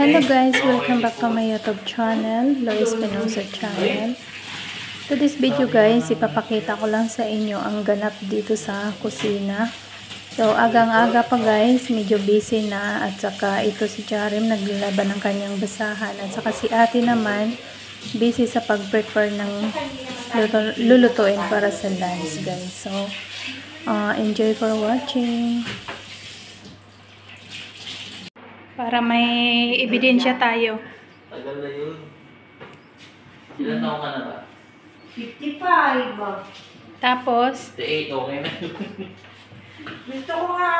Hello guys, welcome back to my YouTube channel, Lois Penosa channel. To this video guys, ipapakita ko lang sa inyo ang ganap dito sa kusina. So agang-aga pa guys, medyo busy na, at saka ito si Charim naglalaban ng kanyang basahan, at saka si ate naman busy sa pag-prepare ng lulutuin para sa lunch guys. So enjoy for watching. Para may ebidensya tayo. Tagal na yun. Ilan taon ka na ba? 55. Tapos? 58, okay na yun. Gusto ko nga,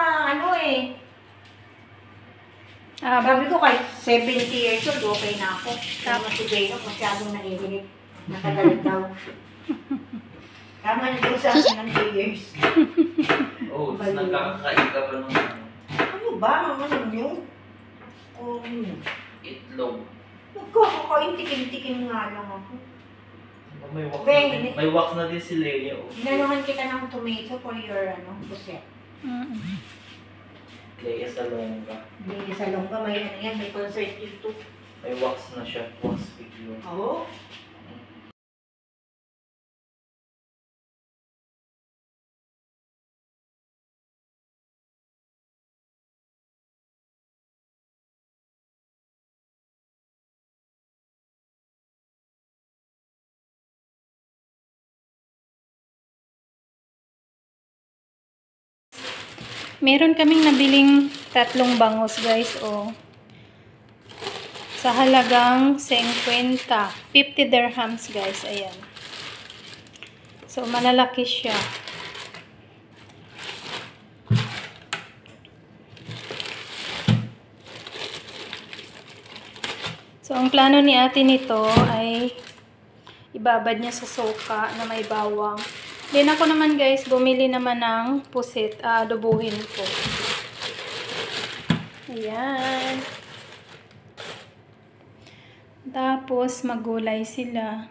sabi ko kahit 70 years old, okay na ako. Tama si Jacob, masyadong naiinip. Nakagalit daw. Tama na daw sa akin ng 2 years. Oo, tapos nagkakakain ka pa ng Ano ba? Ano yun? itlog. Nagkakakain, tikim-tikim nga lang ako. May wax na din si Leo. Ginanuhan kita ng tomato for your, puset. Lea Salonga. Hindi sa longga, may yan, may concert dito. May wax na siya. Wax figure. Oo. Meron kaming nabiling 3 bangus guys, sa halagang 50 dirhams guys, ayan. So malalaki siya. So ang plano ni ate nito ay ibabad niya sa suka na may bawang. Then ako naman guys, bumili naman ng pusit, adobuhin ko. Ayan. Tapos magulay sila.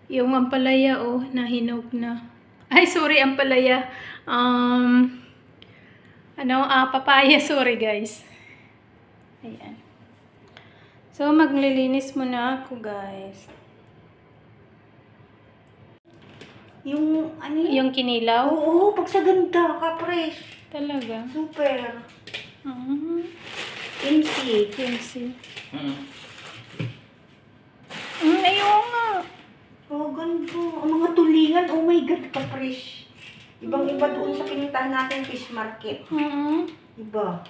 Yung ampalaya nahinog na. Ay, sorry, ampalaya. Papaya, sorry guys. Ayan. So maglilinis muna ako guys. Yung kinilaw? Oo, pag sa ganda, kapres. Talaga? Super. Fancy. Ayaw nga. Oh, ganda. Ang mga tulingan, oh my God, kapres. Ibang-iba doon sa pinuntahan natin fish market. Iba.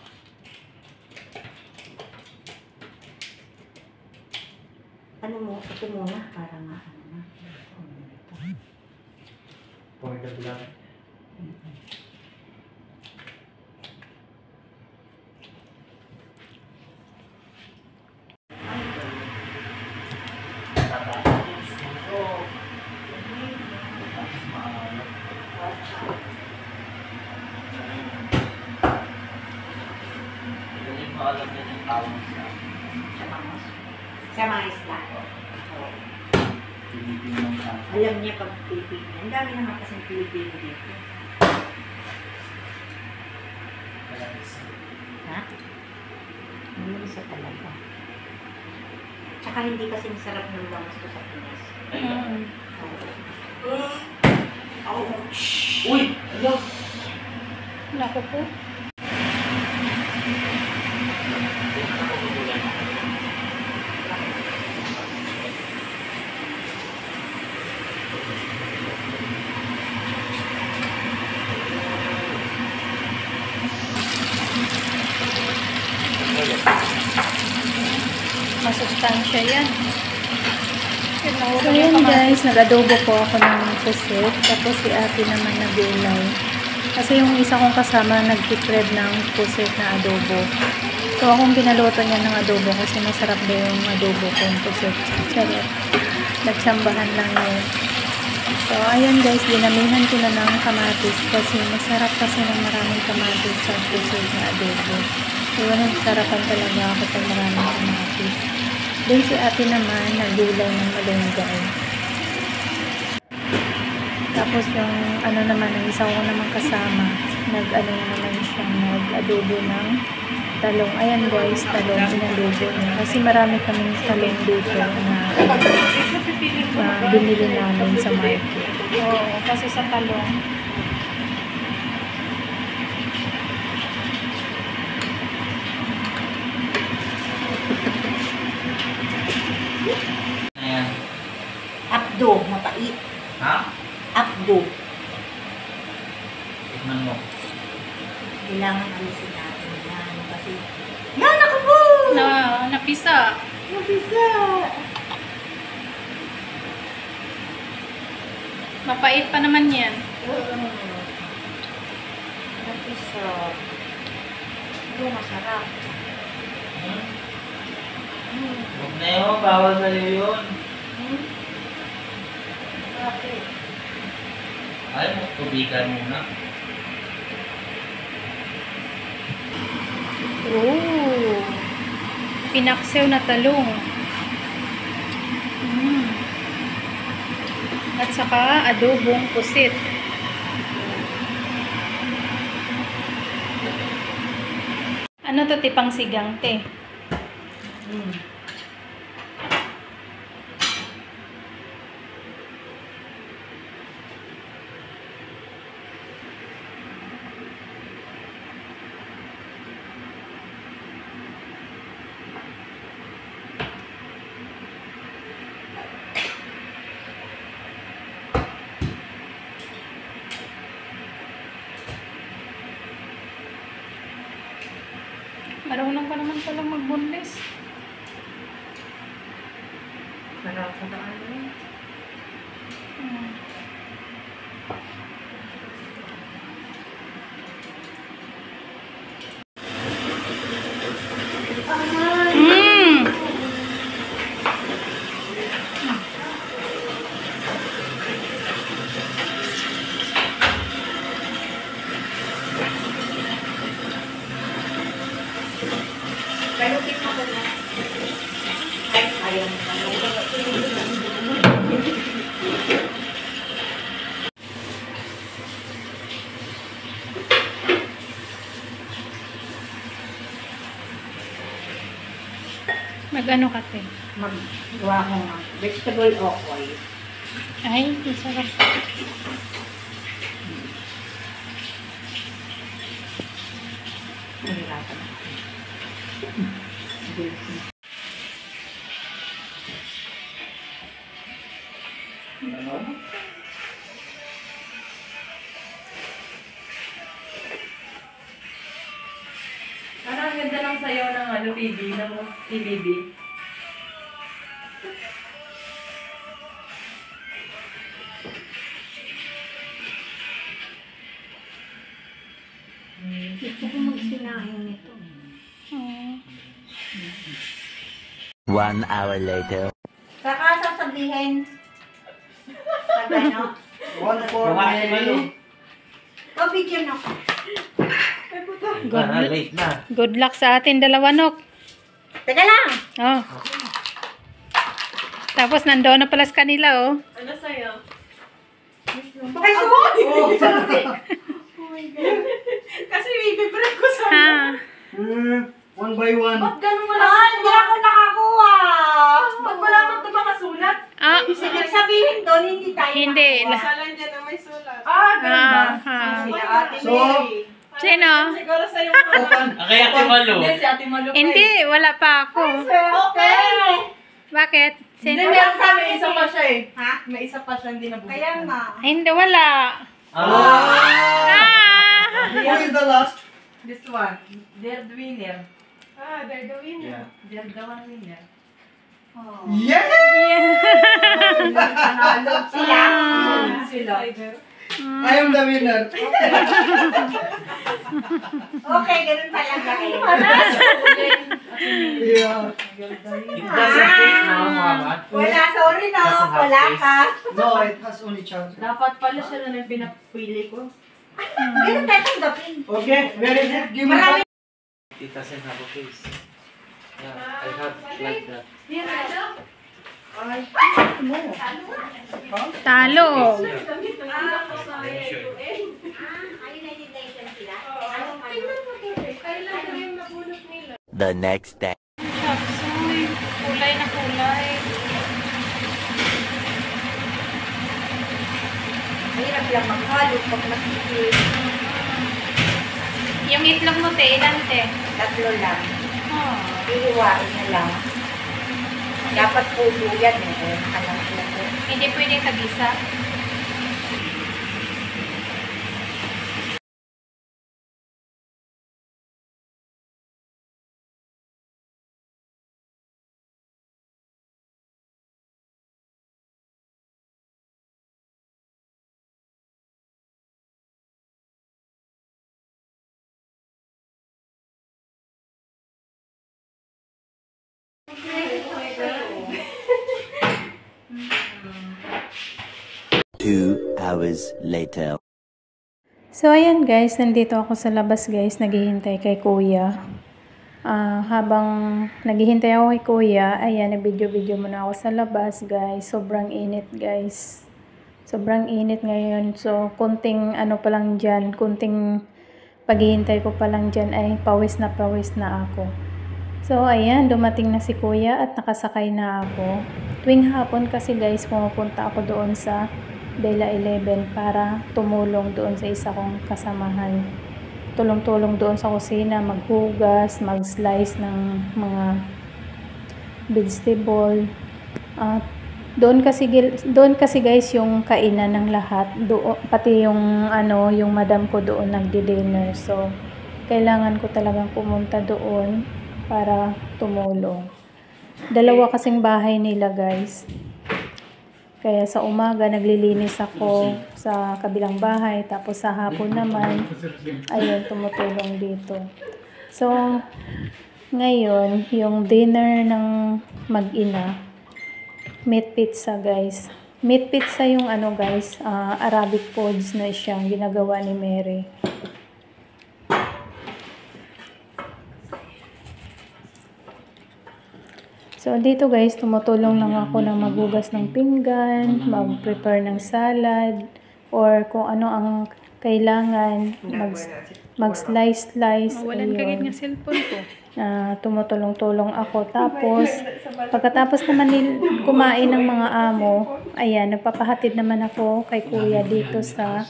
Ito muna, para nga, For the blood. Sa mga isla. Alam niya pag Pilipino. Ang dami naman kasing Pilipino dito. Ha? Ano isa talaga? Tsaka hindi kasi masarap ng bangus ko sa Pinas. Ouch! Uy! Ano? Naku po. Masustansya yan. So yun guys, nag-adobo po ako ng pusit. Tapos si ate naman nag-ulay. Kasi yung isa kong kasama nag-prepare ng pusit na adobo. So akong binaluto niya ng adobo kasi masarap daw yung adobo ko yung pusit. Charot. Nagsambahan lang yun. So ayan guys, dinamihan ko na ng kamatis kasi masarap kasi ng maraming kamatis sa pusit na adobo. Iwan ang sarapan talaga ako pag maraming kamatis. Then si ate naman nagulay ng malunggay. Tapos yung naman, ang isa ko naman kasama, nag-adobo ng talong. Ayan guys, talong. Inalubo niya. Kasi marami kaming talong dito na binili namin sa market. Oo, kasi sa talong. Ayan. Abdo, mapait. Ha? Abdo. Tignan mo. Kailangan alisin natin yan. Kasi, yan ako po! Napisa. Napisa! Mapait pa naman yan. Napisa. Ito, masarap. Huwag na yun, bawal sa'yo yun. Bakit? Ay, tubigan muna. Oh. Pinaksew na talong. At saka adobong pusit. Ano to, tipang sigang, te? Marunong ka naman palang magbunlis. Sarap ka na ano. Pero tikman ko na. Ay, ayaw mo na. Mag-ano ka, te? Maggawa ko nga. Vegetable okoy. Ay, masarap. Mahirapan. Parang ganda ng sayaw ng ano, PB, ng PBB. Gusto ko magsinahin nito. Oh. 1 hour later. Saka sasabihin, pag ano, Kumain ba yun? pabigyan ako. Late na. Good luck sa atin dalawa, Nok. Teka lang! Oh. Tapos nandoon na pala sa kanila, oh. Ano sayaw? Pakisuot! Kasi ibibreak ko sa... Ha? One by one. Ba't ganun wala? Hindi ako nakakuha! Ba't wala man ito makasulat? Ah, Ibig sabihin doon, hindi tayo Hindi. nakakuha. Sala dyan na may sulat. Ah, ganun ba? Ah, Sila Ate So, Mary. Sino? Siguro sa'yo Open. Kaya Ate Malu. Hindi, si Ate Malu. Hindi, wala pa ako. Okay! Bakit? Hindi, Sino? meron pa. May isa pa siya eh. Ha? May isa pa siya, hindi nabubukan. Kaya nga. Ay, hindi, wala. Ah! Ah! Who is the last? This one. They're the winner. Ah, they're the winner. Yeah. They're the one winner. Oh. Yeah! Panalo sila. Sila. I am the winner. Okay, ganun talaga eh. Yeah. It doesn't taste na, Muhammad. Wala, sorry no. Doesn't have Wala taste. ka. No, it has only chance. Dapat pala siya na yung pinapili ko. Ganun tayo tanggapin. Okay, where is it? Give me Marami. It doesn't have a taste. Yeah, I have like that. Talo. Yeah. Ayun na invitation sila. Tingnan mo to. Kailan ko yung nabulot ni the next day. Chapsoy. Kulay na kulay. Mahirap lang maghalo pag masikip. Yung itlog mo, te, ilan, te? 3 lang. Oh. Ihiwain na lang. Dapat pulo yan eh. Nakalang pulo. Hindi pwedeng kabisa. Two hours later. So, ayan guys, nandito ako sa labas guys, naghihintay kay kuya. Habang naghihintay ako kay kuya, ayan, nag-video-video muna ako sa labas guys. Sobrang init guys. Sobrang init ngayon. So, kunting ano pa lang dyan, kunting paghihintay ko pa lang dyan ay pawis na ako. So, ayan, dumating na si kuya at nakasakay na ako. Tuwing hapon kasi guys, pumupunta ako doon sa Bella 11 para tumulong doon sa isa kong kasamahan. Tulong-tulong doon sa kusina, maghugas, mag-slice ng mga vegetable. Doon kasi guys yung kainan ng lahat. Pati yung yung madam ko doon nagdi-dinner. So, kailangan ko talagang pumunta doon para tumulong. 2 kasing bahay nila guys. Kaya sa umaga naglilinis ako sa kabilang bahay, tapos sa hapon naman ayun, tumutulong dito. So ngayon yung dinner ng mag-ina, meat pizza guys. Meat pizza yung guys, Arabic foods na siyang ginagawa ni Mary. So, dito guys, tumutulong lang ako na maghugas ng pinggan, mag-prepare ng salad, or kung ano ang kailangan, mag-slice. Walan ka nga cellphone ko. Tumutulong-tulong ako. Tapos, pagkatapos naman kumain ng mga amo, ayan, nagpapahatid naman ako kay kuya dito sa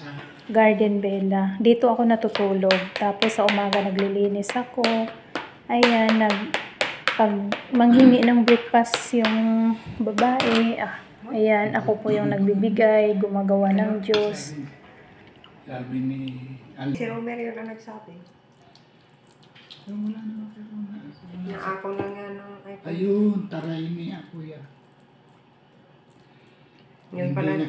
Garden Bella. Dito ako natutulog. Tapos, sa umaga naglilinis ako. Ayan, pag manghingi ng breakfast yung babae, ayan, ako po yung nagbibigay, gumagawa ng juice. Sabi ni Si Romer yun ang nagsabi. Na ako na nga ng iPhone. Ayun, taray ni ako yan. Yun pala.